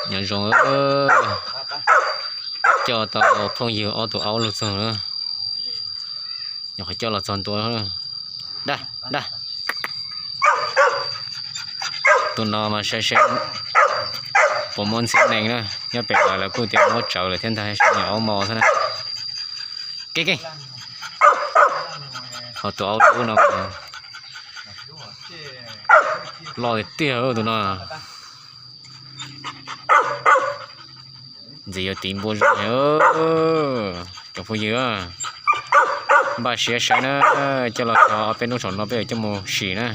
Nhà rồng cho tao phong nhiều ô tô áo lột xong nữa. Nhà phải cho là trònตัวnữa. Đây, đây. Tụi nó mà sẽ bộ môn xếp này nữa. Nhớ bẻ là cô tiền nó trở lại thiên thái sẽ nhỏ mò thế này. Kì. Họ tụi áo tụi nó lo để tiêu tụi nó. Gì ở tìm bố rồi cho phụ dừa bà xế xế nữa cho là có bên nông sản nó về cho một xỉ nữa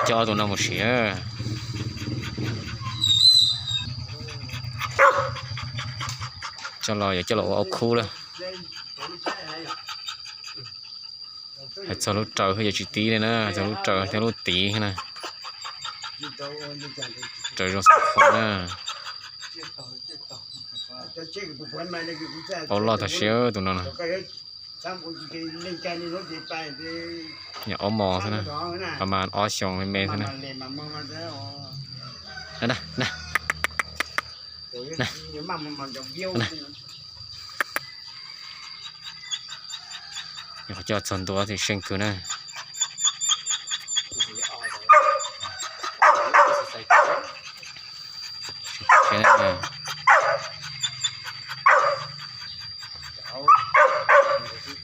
cho tụi nó một xỉ cho là áo khu đó cho lúc trời hơi chỉ tí này nè cho lúc trời theo lúc tí này trời rong sọc nè bao lo thật xíu tụi nó nè nhà ốm mò thế nèประมาณอ้อชงเมthế nè nè nè nhà cho chọnตัวthì xinh cứ nè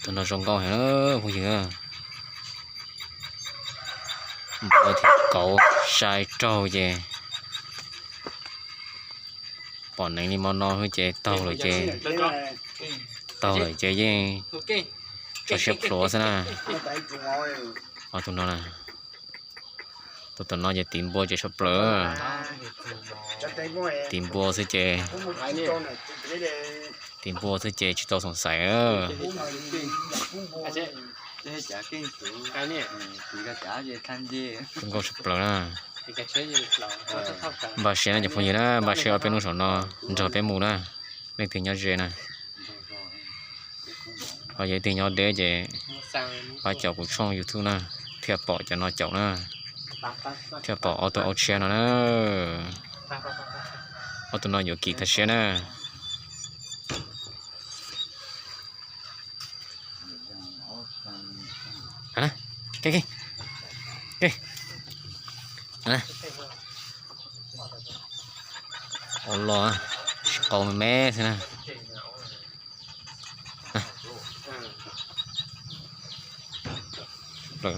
tụi nó rong con hả không gì nữa bữa thì cậu sai trâu về bọn này đi món no hơi chế tàu rồi chế với cho xếp lúa thế nè tụi nó nè tụi nó về tìm bùa chế sắp lỡ tìm bùa sẽ chế tìm bùa sẽ chế chỉ tao sòng sải không có sắp lỡ nè bà xe này chụp hình nè bà xe ở bên nông sản nó trở bên mù nè lên tiền nhau dễ nè họ dễ tiền nhau để dễ bà chậu của trong YouTube nè thiệp bỏ cho nó chậu nè thiệp bỏ auto out share nó nè auto nó nhiều kỳ thật xe nè hả cái hả ôi lo còn mẹ thế nè được